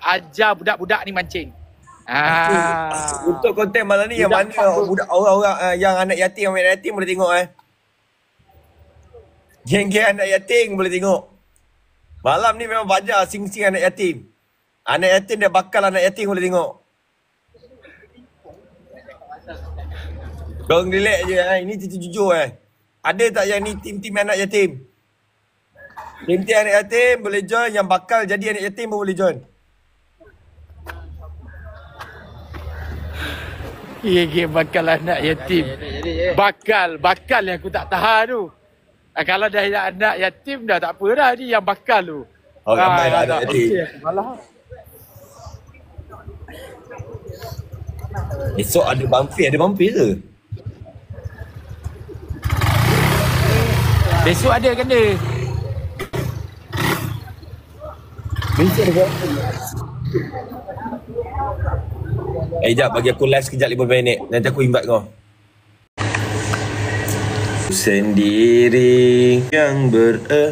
ajar budak-budak ni mancing. Untuk konten malam ni yang mana budak orang-orang yang anak yatim boleh tengok Geng-geng anak yatim boleh tengok. Malam ni memang bajar sing-sing anak yatim. Anak yatim dia bakal anak yatim boleh tengok. Korang relax je ini cerita jujur Ada tak yang ni tim-tim anak yatim? Tim-tim anak yatim boleh join, yang bakal jadi anak yatim pun boleh join. Geng bakal anak yatim. Bakal yang aku tak tahan tu. Kalau dah anak yatim dah tak apa dah, ni yang bakal tu. Oh, ramai lah anak yatim. Esok ada bumpy ke? Besok ada kan dia? Besok ada bumpy. Sekejap, bagi aku live sekejap 15 minit. Nanti aku invite kau. Sendiri yang Assalamualaikum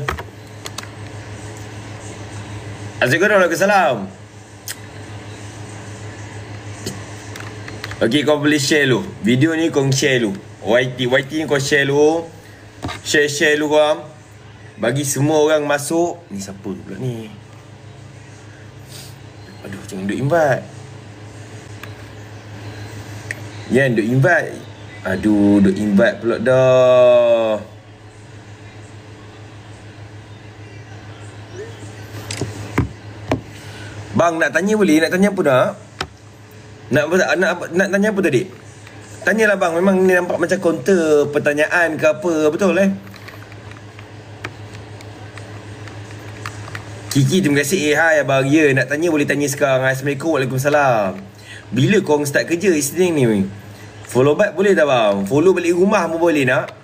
warahmatullahi wabarakatuh. Okay, kau boleh share lu. Video ni kau share lu. YT ni kau share lu. Share lu kau. Bagi semua orang masuk. Ni siapa pula ni? Aduh, jangan duk invite. Yan, duk invite. Aduh, duk invite pula dah. Bang, nak tanya boleh? Nak tanya apa nak? Nak tanya apa tadi? Tanyalah bang, memang ni nampak macam counter pertanyaan ke apa, betul Kiki, terima kasih. Hai abang, ya nak tanya boleh tanya sekarang. Assalamualaikum, waalaikumsalam. Bila korang start kerja Isnin ni? Follow back boleh tak bang? Follow balik rumah pun boleh nak?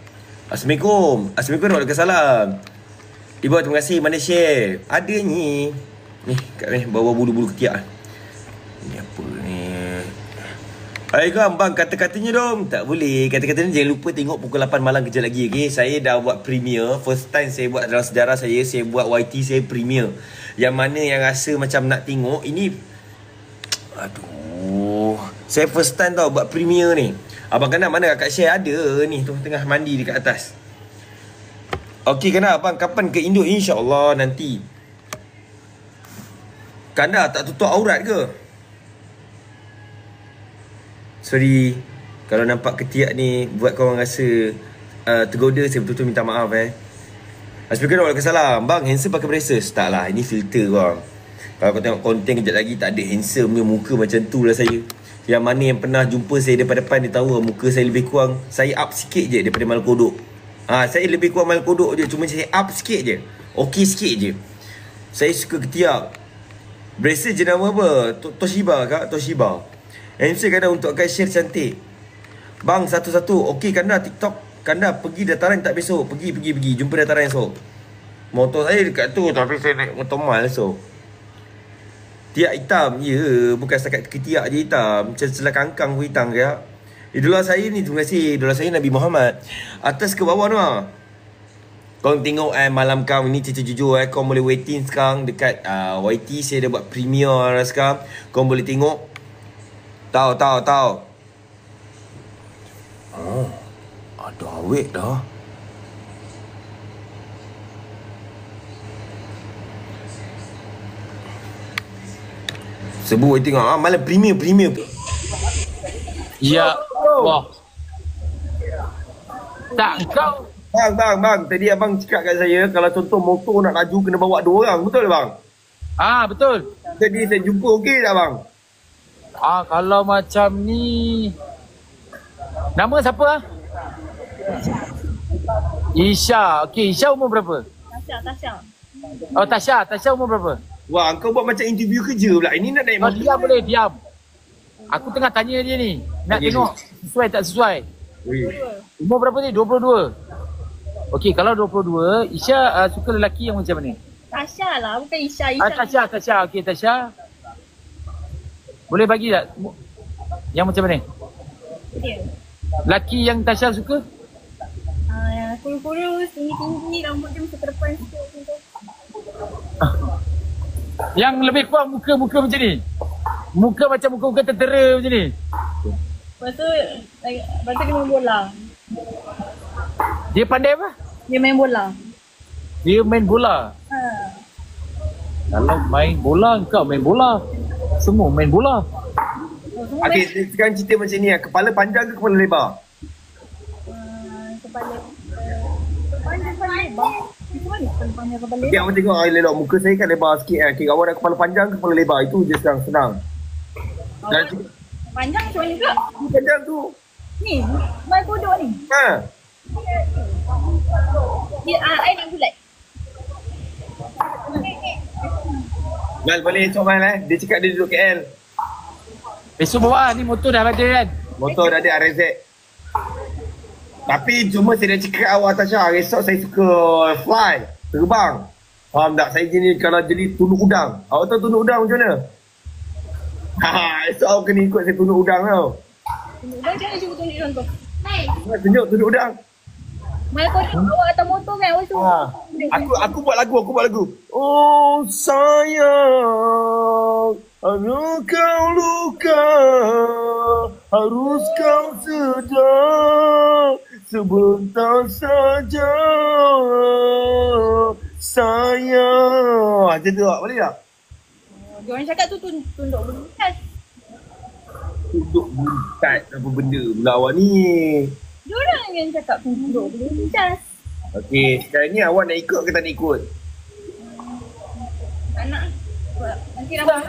Assalamualaikum. Assalamualaikum warahmatullahi wabarakatuh. Ibu, terima kasih. Mana share? Ada ni. Ni kat ni bawa bulu-bulu ketiak. Ni apa ni? Assalamualaikum bang, kata-katanya dong. Tak boleh. Kata-katanya jangan lupa tengok pukul 8 malam kejap lagi, okey? Saya dah buat premiere. First time saya buat dalam sejarah saya buat YT, saya premiere. Yang mana yang rasa macam nak tengok ini. Aduh, saya first time tau buat premiere ni. Abang Kanal mana kakak share? Ada ni tu, tengah mandi dekat atas. Okey Kanal, abang kapan ke Indo? InsyaAllah nanti. Kanal tak tutup aurat ke? Sorry kalau nampak ketiak ni buat korang rasa tergoda, saya betul-betul minta maaf Assalamualaikum warahmatullahi wabarakatuh. Bang, handsome pakai braces? Tak lah, ini filter korang. Kalau kau tengok konten kejap lagi, tak ada handsome punya muka macam tu lah saya. Yang mana yang pernah jumpa saya depan-depan, dia tahu muka saya lebih kurang, saya up sikit je daripada mal kodok. Saya lebih kurang mal kodok je, cuma saya up sikit je, okey sikit je. Saya suka ketiak. Braces je nama apa? Toshiba kak? Toshiba. MC Kanda untuk akan share cantik. Bang, satu-satu. Okey Kanda, TikTok Kanda pergi dataran tak besok? Pergi. Jumpa dataran esok. Motor saya dekat tu, tapi saya naik motor mal esok. Tiak hitam. Ya, bukan setakat ketiak je hitam. Macam selah kangkang pun hitam ke? Idola saya ni, terima kasih. Idola saya Nabi Muhammad. Atas ke bawah tu Kau tengok malam kau ni cerita jujur kau boleh waiting sekarang dekat YT. Saya dah buat premiere sekarang. Kau boleh tengok. Tahu. Ada awet dah. Sebut tengok malam premiere. Ya. Wah. Tak kau. Bang, tadi abang cakap kat saya kalau contoh motor nak laju kena bawa 2 orang, betul bang? Betul. Jadi saya jumpa okey tak bang? Kalau macam ni, nama siapa? Isha. Okey, Isha umur berapa? Tasha. Oh, Tasha umur berapa? Wah, kau buat macam interview kerja pula. Ini nak naik motor. Diam boleh, diam. Aku tengah tanya dia ni. Nak tengok sesuai tak sesuai. Umur berapa ni? 22. Okey, kalau 22, Isha suka lelaki yang macam mana? Tasha lah, bukan Isha. Tasha. Okey, Tasha. Boleh bagi tak yang macam mana? Okay. Laki yang Tasha suka? Yang kurus-kurus, tinggi-tinggi, rambut dia macam ke depan sikit macam tu. Yang lebih kurang muka-muka macam ni. Muka macam muka-muka tentera macam ni. Lepas tu dia main bola. Dia pandai apa? Dia main bola. Dia main bola. Ha. Kalau main bola, kau main bola. Semua main bola. Semua Okey, sekarang cerita macam ni. Kepala panjang ke kepala lebar? kepala kepala lebar. Macam mana kepala panjang kepala Okay, lebar? awak tengok elok muka saya kan lebar sikit kan. Okay, awak nak kepala panjang ke kepala lebar? Itu je sekarang, senang. Dan Panjang macam mana pula? panjang tu. Ni, mai kodok ni. Ha. Dia I nak bulat. Mal boleh esok Mal Dia cakap dia duduk KL. Besok bawa ni motor dah ada kan? Motor dah ada RZ. Tapi cuma saya dah cakap awak Tasha, esok saya suka fly, terbang. Faham tak? Saya jenis kalau jadi tunduk udang. Awak tahu tunduk udang macam mana? Esok awak kena ikut saya tunduk udang tau. Dah jangan cuba tunjuk contoh. Tunjuk tunduk udang. Mai kodok bawa atas motor kan? Awak cuba. Aku buat lagu. Oh sayang, ada kau luka, harus kau sedar, sebentar saja, sayang. Macam tu tak? Boleh tak? Diorang cakap tu tunduk belutas. Tunduk buntat apa benda pula awak ni. Diorang yang cakap tunduk belutas. Okey, sekarang ni awak nak ikut ke tak nak ikut? Tak nak. Nanti ramai.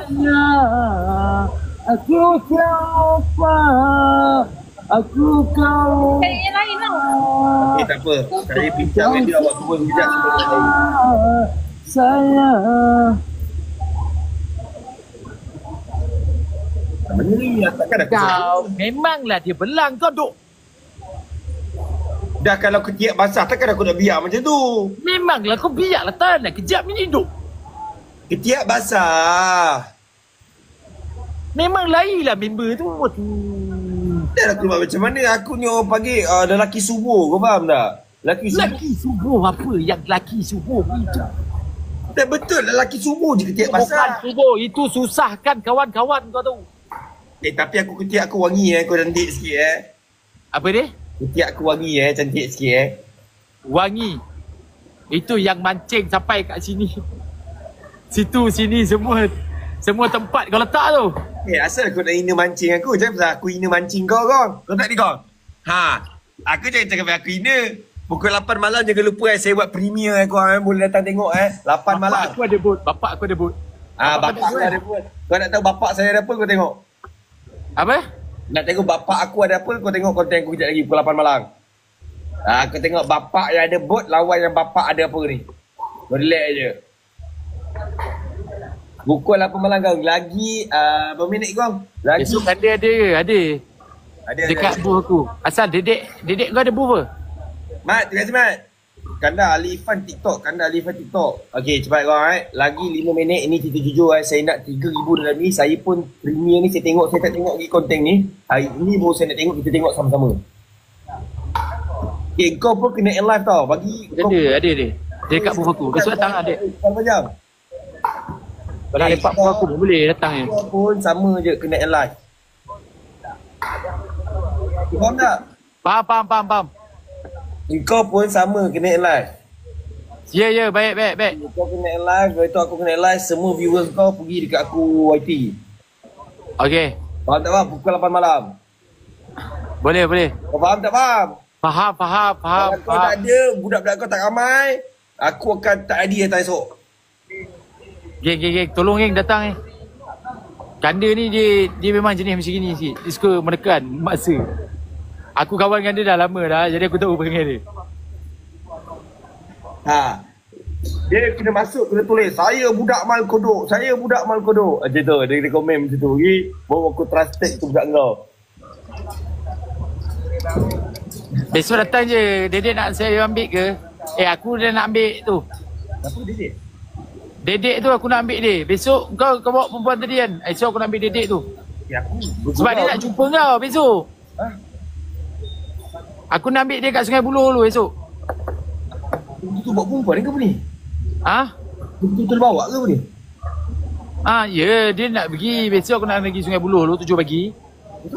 Aku coba, aku kau. Cari yang lain tau. Okey, tak apa. Saya bincang dengan dia awak turun sekejap sebelum saya. Sayang. Mana ni? Takkan aku Kau memanglah dia belang kau duk. dah kalau ketiak basah takkan aku nak biar macam tu. Memanglah kau biarlah tak nak kejap ni duk. Ketiak basah. Memang lainlah member tu. Dah aku buat macam mana? Aku ni orang panggil lelaki subuh. Kau faham tak? Lelaki subuh. Laki subuh apa yang laki subuh itu? Tak betul lelaki subuh je ketiak Bukan basah. subuh, itu susahkan kawan-kawan kau tu. Tapi aku ketiak aku wangi kau cantik sikit Apa dia? Ketiak aku wangi cantik sikit Wangi. Itu yang mancing sampai kat sini. Situ sini semua tempat kau letak tu. Asal kau nak hina mancing aku? Jangan pasal aku hina mancing kau. Kau tak ni kau? Aku jangan cakap aku hina. Pukul 8 malam jangan lupa saya buat premier kau boleh datang tengok 8 malam. Bapak aku ada bot. Bapak aku ada apa? Kau nak tahu bapak saya ada apa kau tengok? Apa? Nak tengok bapak aku ada apa kau tengok konten aku kejap lagi pukul 8 malam. Kau tengok bapak yang ada bot lawan yang bapak ada apa ni. Kau relax je. Pukul 8 malam kau. Lagi berapa minit kau? Lagi Esok ada ke? Ada. Dekat booth aku. Asal dedek kau ada booth ke? Mat, terima kasih Mat. Kanda Alifan TikTok. Okey, cepat kau Lagi 5 minit. Ini cerita jujur Saya nak 3,000 dalam ni. Saya pun premier ni saya tak tengok lagi konten ni. Hari ni baru saya nak tengok. Kita tengok sama-sama. Okay, kau pun kena live tau. Bagi kau Ada. Dia dekat booth aku. Besok datang ada. Berapa jam? Kalau lepak booth aku pun boleh datang je. Kau pun sama je kena live. Faham tak? Faham. Kau pun sama kena live. Ya, baik. Kau kena live, lepas tu aku kena live. Semua viewers kau pergi dekat aku YT. Okey. Faham tak faham? Pukul 8 malam. Boleh. Kau faham tak faham? Faham. Kalau kau tak ada, budak-budak kau tak ramai, aku akan tak ada datang esok. Geng. Tolong geng datang ni. Kanda ni dia memang jenis macam gini sikit. Dia suka menekan masa. Aku kawan dengan dia dah lama dah. Jadi aku tahu perangai dia. Dia kena masuk, kena tulis saya budak mal kodok. Macam tu, dia komen macam tu. Baru aku trusted tu budak kau. Besok datang je. Dedek nak saya ambil ke? Aku dah nak ambil tu. Apa Dedek? Dedek tu aku nak ambil dia. Besok kau bawa perempuan tadi kan? Esok aku nak ambil dedek tu. Aku Sebab dia nak jumpa kau besok. Aku nak ambil dia kat Sungai Buloh dulu esok. Betul buat perempuan ke apa ni? Ha? Betul bawa ke apa ni? Ya, dia nak pergi. Besok aku nak pergi Sungai Buloh dulu 7 pagi.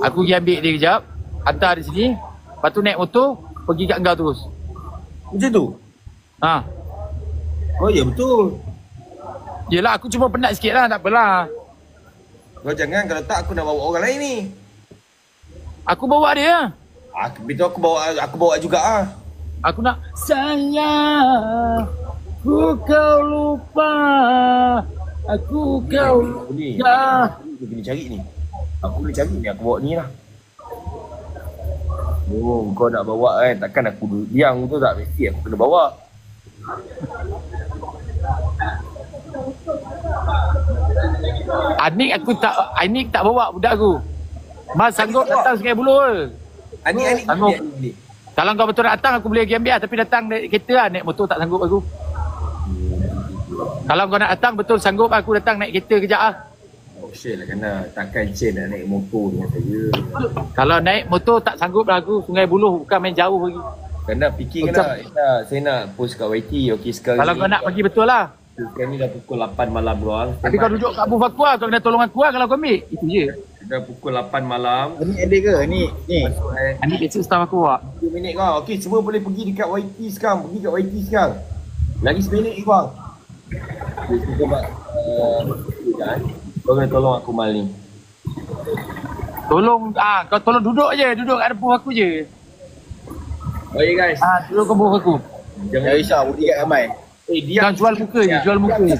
Aku pergi ambil dia kejap. Hantar di sini. Lepas tu naik motor, pergi kat engkau terus. Macam tu? Ha. Oh ya betul. Yelah, aku cuma penat sikit lah. Tak apalah. Kau jangan, kalau tak aku nak bawa orang lain ni. Aku bawa dia. Betul, aku bawa juga ah. Aku nak sayang, ku kau lupa, aku kau Ni, lupa. aku kena cari ni. Aku boleh cari ni, aku bawa ni lah. Oh, kau nak bawa kan, takkan aku diam tu tak, mesti aku kena bawa. Anik tak bawa budak aku. Mas sanggup datang Sungai Buloh ke? Anik Sanggup. ni. Kalau kau betul nak datang, aku boleh pergi ambil lah. Tapi datang naik kereta lah. Naik motor tak sanggup aku. Kalau kau nak datang, betul sanggup aku datang naik kereta kejap lah. Oh shit lah, kena takkan Chen nak naik motor dengan saya. Kalau naik motor tak sanggup lah aku. Sungai Buloh bukan main jauh lagi. Kena fikir saya nak post kat YT. Okey sekarang Kalau ni, kau nak pergi betul lah. sekarang ni dah pukul 8 malam bang. Tapi kau duduk kat booth aku lah. Kau kena tolong aku lah kalau kau ambil. Itu je. Dah pukul 8 malam. Ni ada ke? Ni. Anik biasa staff aku lah. 2 minit kau. Okey, semua boleh pergi dekat YT sekarang. Pergi kat YT sekarang. Lagi 1 minit bang. Kita buat kau kena tolong aku mal ni. Tolong, kau tolong duduk je. Duduk kat booth aku je. Okay guys. Duduk kat booth aku. Jangan risau, budi kat ramai. diam. Kau jual muka je, jual muka je.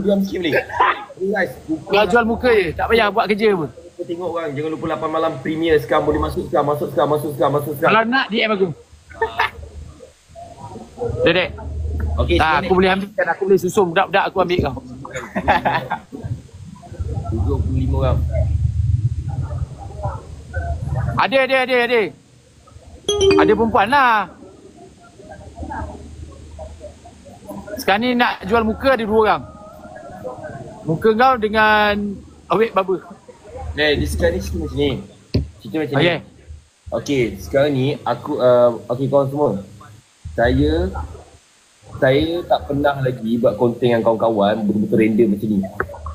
Diam sikit boleh. Okay guys. Kau jual muka je. Tak payah buat kerja pun. Kita tengok orang. Jangan lupa 8 malam premier sekarang. Boleh masuk sekarang. Masuk sekarang. Kalau nak DM aku. Dedek. Okay, Aku boleh ambilkan, aku boleh susun budak-budak aku ambil kau. 25 orang. Ada. Ada perempuan lah. Sekarang ni nak jual muka ada 2 orang. Muka kau dengan awet baba. Sekarang ni cerita macam ni. Okay. Okay, sekarang ni aku okay kawan semua. Saya tak pernah lagi buat konten dengan kawan-kawan betul-betul random macam ni.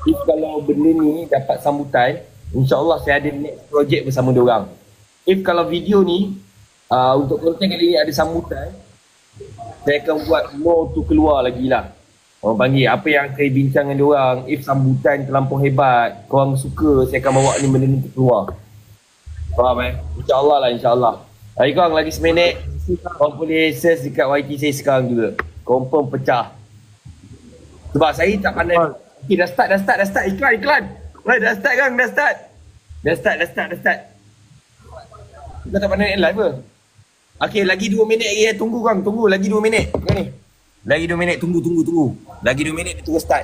If kalau benda ni dapat sambutan, insyaAllah saya ada next project bersama diorang. If kalau video ni untuk konten kali ni ada sambutan, saya akan buat more tu keluar lagi lah. Orang panggil apa yang saya bincang dengan diorang. If sambutan terlampau hebat, korang suka, saya akan bawa ni benda ni keluar. Faham InsyaAllah lah, insyaAllah. Hai korang, lagi 1 minit. Korang boleh search dekat YT saya sekarang juga. Confirm pecah. Sebab saya tak pandai. Okay, dah start. Iklan. Right, dah start kan? Dah start. Kau tak pandai live ke? Okay, lagi 2 minit lagi. Tunggu korang, lagi 2 minit. Ni. Lagi 2 minit, tunggu. Lagi 2 minit dia terus start.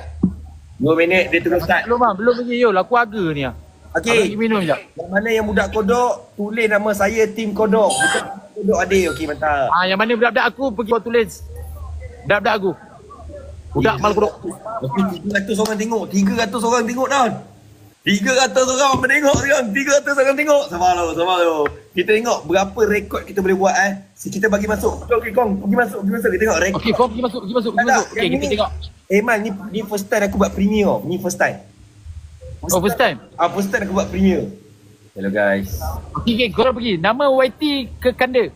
2 minit dia terus start. Belum lagi Yul, aku harga ni lah. Okay. Pergi minum sekejap. Yang mana yang budak kodok, tulis nama saya tim kodok. Budak kodok ada. Okey, mantap. Yang mana budak-budak aku pergi kau tulis. Budak-budak aku. Budak mal kodok. Tapi 300 orang tengok. 300 orang tengok dah. 300 orang menengok sekarang. 300 orang tengok. Sabar lu. Kita tengok berapa rekod kita boleh buat kita bagi masuk. Okey, Kong. Pergi masuk. Kita tengok rekod. Okey, kau pergi masuk. Okey, kita tengok. Mal, ni first time aku buat premier. Ni first time. First time? First time aku buat premier. Hello guys. Okey, korang pergi. Nama YT ke Kanda?